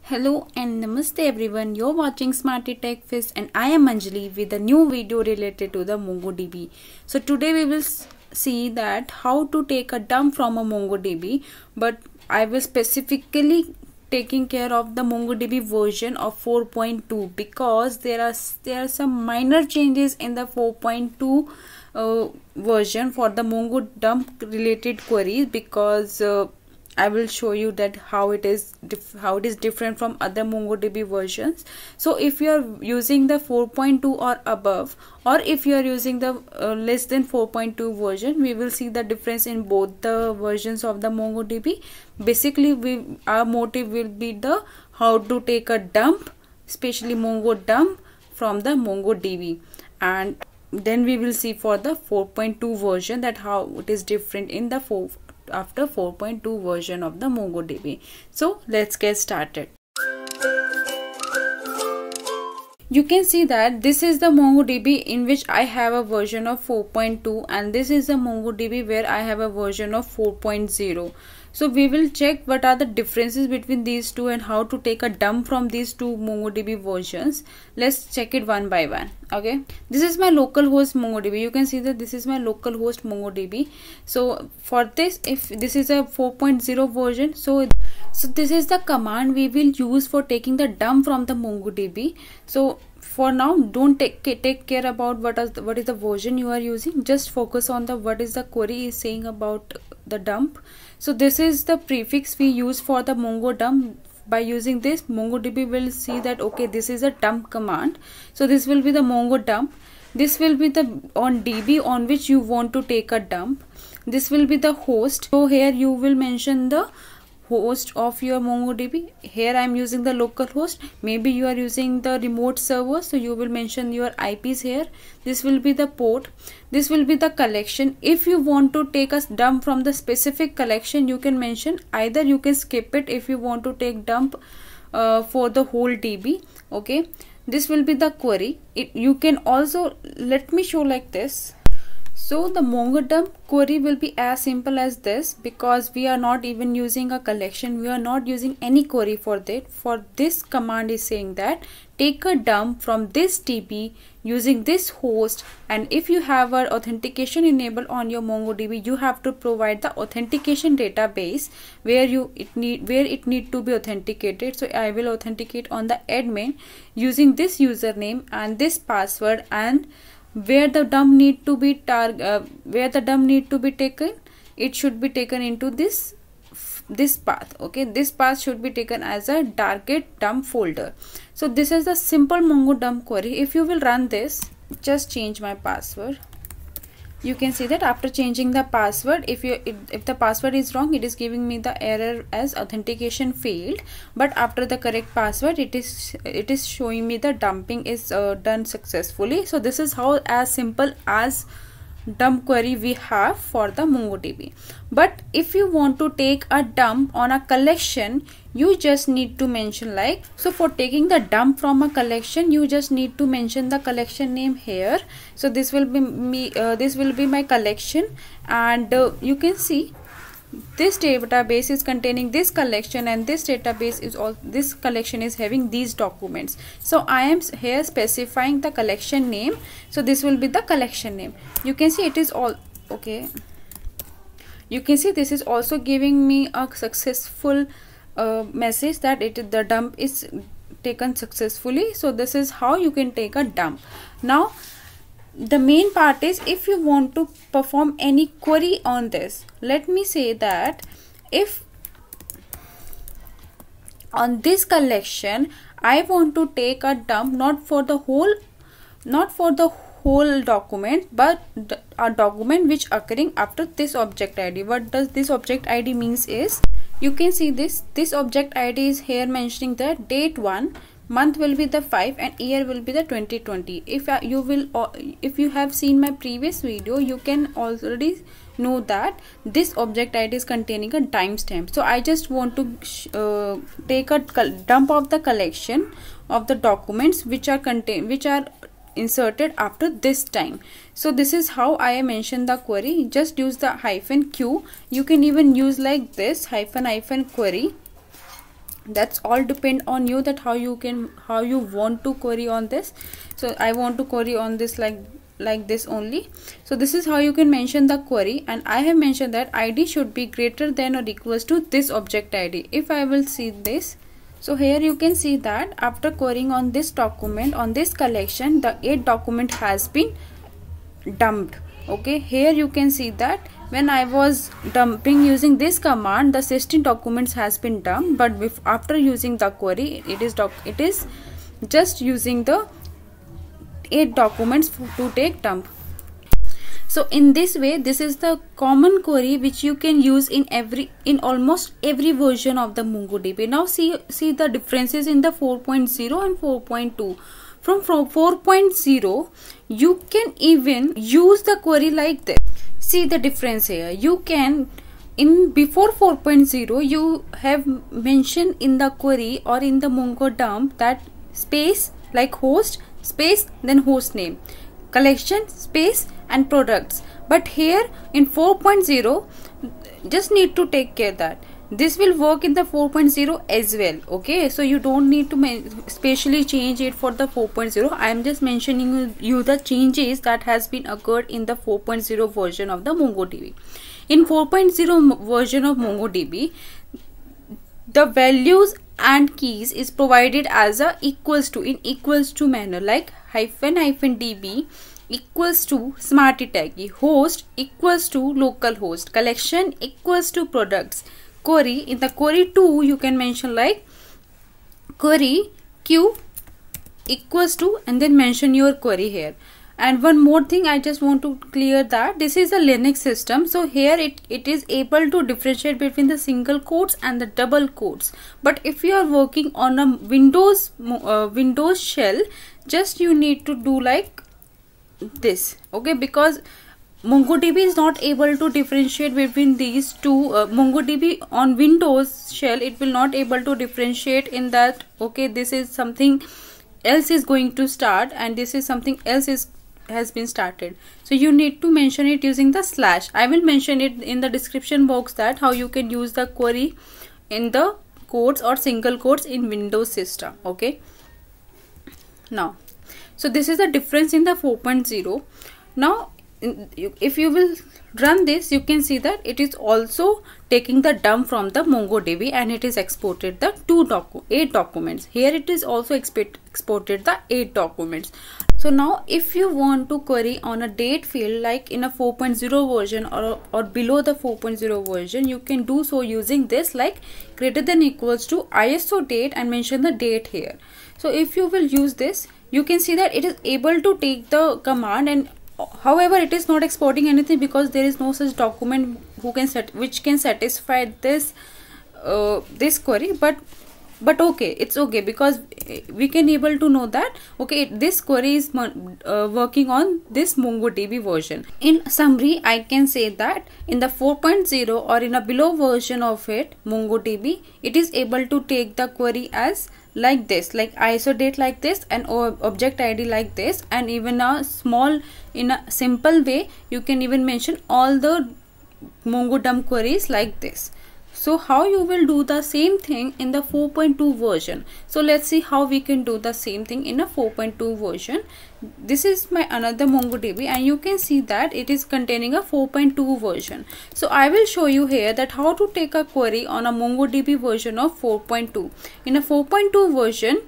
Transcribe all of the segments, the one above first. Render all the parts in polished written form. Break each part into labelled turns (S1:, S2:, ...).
S1: Hello and namaste everyone, you're watching Smarty Tech Fizz and I am Anjali with a new video related to the MongoDB. So today we will see that how to take a dump from a MongoDB, but I will specifically taking care of the MongoDB version of 4.2 because there are some minor changes in the 4.2 version for the Mongo dump related queries because I will show you that how it is different from other MongoDB versions. So if you are using the 4.2 or above, or if you are using the less than 4.2 version, we will see the difference in both the versions of the MongoDB. Basically, our motive will be the how to take a dump, especially Mongo dump from the MongoDB, and then we will see for the 4.2 version that how it is different in the after 4.2 version of the MongoDB. So let's get started. You can see that this is the MongoDB in which I have a version of 4.2 and this is the MongoDB where I have a version of 4.0. So we will check what are the differences between these two and how to take a dump from these two MongoDB versions. Let's check it one by one. Okay, this is my localhost MongoDB. You can see that this is my localhost MongoDB. So for this, if this is a 4.0 version, so this is the command we will use for taking the dump from the MongoDB. So for now, don't take care about what is the version you are using. Just focus on the what is the query is saying about the dump. So this is the prefix we use for the Mongo dump. By using this, MongoDB will see that okay, this is a dump command. So this will be the Mongo dump. This will be the on DB on which you want to take a dump. This will be the host. So here you will mention the host of your MongoDB. Here I am using the local host. Maybe you are using the remote server, so you will mention your IPs here. This will be the port. This will be the collection. If you want to take a dump from the specific collection, you can mention. Either you can skip it if you want to take dump for the whole DB. Okay, this will be the query. You can also, let me show like this. So the Mongo dump query will be as simple as this because we are not even using a collection. We are not using any query for that. For this command is saying that take a dump from this DB using this host, and if you have an authentication enabled on your MongoDB, you have to provide the authentication database where it need to be authenticated. So I will authenticate on the admin using this username and this password, and where the dump need to be taken, it should be taken into this path. Okay, this path should be taken as a target dump folder. So this is the simple Mongo dump query. If you will run this, just change my password. You can see that after changing the password, if the password is wrong, it is giving me the error as authentication failed. But after the correct password, it is showing me the dumping is done successfully. So this is how as simple as dump query we have for the MongoDB. But if you want to take a dump on a collection, you just need to mention like, so for taking the dump from a collection, you just need to mention the collection name here. So this will be my collection, and you can see this database is containing this collection, and this database is all, this collection is having these documents. So I am here specifying the collection name. So this will be the collection name. You can see it is all okay. You can see this is also giving me a successful message that the dump is taken successfully. So this is how you can take a dump. Now the main part is if you want to perform any query on this. Let me say that if on this collection I want to take a dump not for the whole document, but a document which occurring after this object ID. What does this object ID means is, you can see this object ID is here mentioning the date 1, month will be the 5, and year will be the 2020. If you have seen my previous video, you can already know that this object ID is containing a timestamp. So I just want to take a dump of the collection of the documents which are inserted after this time. So this is how I mentioned the query. Just use the -q. You can even use like this --query. That's all depend on you, that how you want to query on this. So I want to query on this like this only. So this is how you can mention the query, and I have mentioned that id should be greater than or equals to this object id. If I will see this, so here you can see that after querying on this document, on this collection, the 8 document has been dumped. Okay, here you can see that when I was dumping using this command, the 16 documents has been dumped, but after using the query, it is just using the 8 documents to take dump. So in this way, this is the common query which you can use in almost every version of the MongoDB. Now see the differences in the 4.0 and 4.2. From 4.0, you can even use the query like this. See the difference here. You can, before 4.0, you have mentioned in the query or in the Mongo dump that space like host space then host name, collection space and products. But here in 4.0, just need to take care that this will work in the 4.0 as well. Okay, so you don't need to specially change it for the 4.0. I am just mentioning you the changes that has been occurred in the 4.0 version of the MongoDB. In 4.0 version of MongoDB, the values and keys is provided as a equals to, in equals to manner, like -db equals to smarty taggy, host equals to localhost, collection equals to products. Query, in the query 2 you can mention like query q equals to, and then mention your query here. And one more thing I just want to clear, that this is a Linux system, so here it is able to differentiate between the single quotes and the double quotes. But if you are working on a Windows shell, just you need to do like this. Okay, because MongoDB is not able to differentiate between these two. MongoDB on Windows shell, it will not able to differentiate in that. Okay, this is something else is going to start and this is something else has been started. So you need to mention it using the /. I will mention it in the description box that how you can use the query in the quotes or single quotes in Windows system. Okay, now so this is the difference in the 4.0. Now if you will run this, you can see that it is also taking the dump from the MongoDB and it is exported the 8 documents. Here it is also exported the 8 documents. So now if you want to query on a date field like in a 4.0 version or below the 4.0 version, you can do so using this like greater than equals to ISO date and mention the date here. So if you will use this, you can see that it is able to take the command, and however it is not exporting anything because there is no such document which can satisfy this this query. But okay, it's okay because we can able to know that okay, this query is working on this MongoDB version. In summary, I can say that in the 4.0 or in a below version of it, MongoDB, it is able to take the query as like this, like ISO date like this and object ID like this, and even a small, in a simple way you can even mention all the MongoDB queries like this. So how you will do the same thing in the 4.2 version? So let's see how we can do the same thing in a 4.2 version. This is my another MongoDB and you can see that it is containing a 4.2 version. So I will show you here that how to take a query on a MongoDB version of 4.2. In a 4.2 version,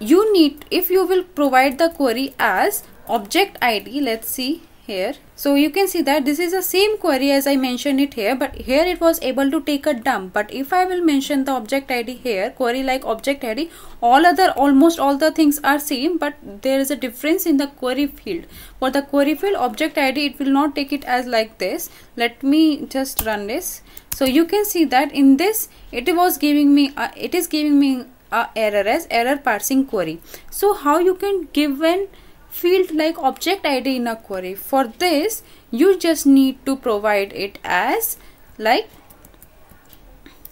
S1: you need, if you will provide the query as object ID, let's see here. So you can see that this is the same query as I mentioned it here, but here it was able to take a dump. But if I will mention the object ID here, query like object ID, almost all the things are same, but there is a difference in the query field. For the query field object ID, it will not take it as like this. Let me just run this. So you can see that in this it was giving me it is giving me a error as error parsing query. So how you can give an field like object ID in a query? For this you just need to provide it as like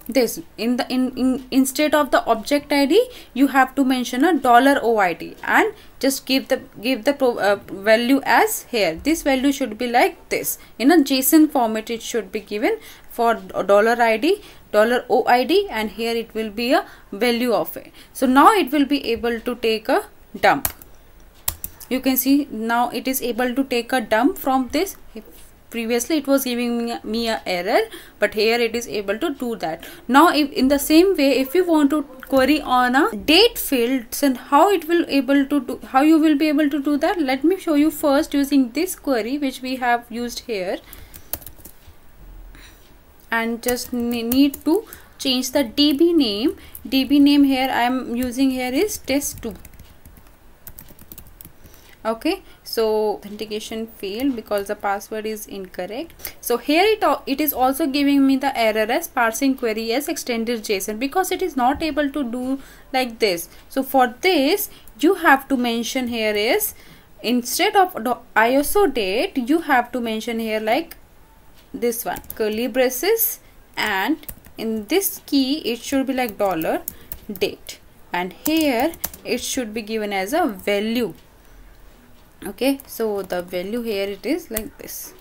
S1: this. Instead of the object ID, you have to mention a $OID and just give the value as here. This value should be like this. In a JSON format it should be given for $ID $OID, and here it will be a value of it. So now it will be able to take a dump. You can see now it is able to take a dump from this. Previously it was giving me a error, but here it is able to do that. Now if in the same way, if you want to query on a date field, and how it will able to do, how you will be able to do that, let me show you first using this query which we have used here, and just need to change the DB name. DB name here I am using here is test2. Okay, so authentication failed because the password is incorrect. So here it is also giving me the error as parsing query as extended JSON, because it is not able to do like this. So for this you have to mention here is, instead of ISO date, you have to mention here like this one, curly braces, and in this key it should be like $date, and here it should be given as a value. Okay, so the value here it is like this.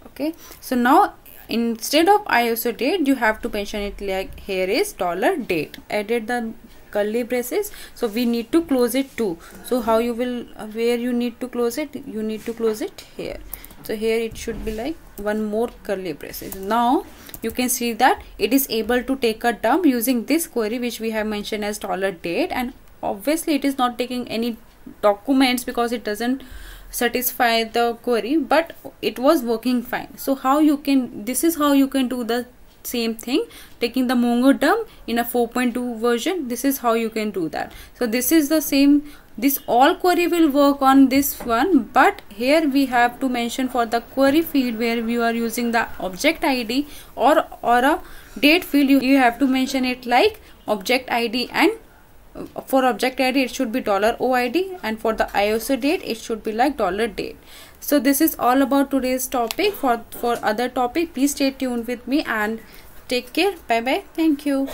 S1: Okay, so now instead of ISO date you have to mention it like here is $date. Added the curly braces, so we need to close it too. So how you will, where you need to close it, you need to close it here. So here it should be like one more curly braces. Now you can see that it is able to take a dump using this query which we have mentioned as $date, and obviously it is not taking any documents because it doesn't satisfy the query, but it was working fine. So how you can, this is how you can do the same thing, taking the Mongo dump in a 4.2 version. This is how you can do that. So this is the same, this all query will work on this one, but here we have to mention for the query field where we are using the object ID or a date field, you have to mention it like object ID, and for object ID it should be $OID, and for the ISO date it should be like $date. So this is all about today's topic. For other topic, please stay tuned with me and take care. Bye bye. Thank you.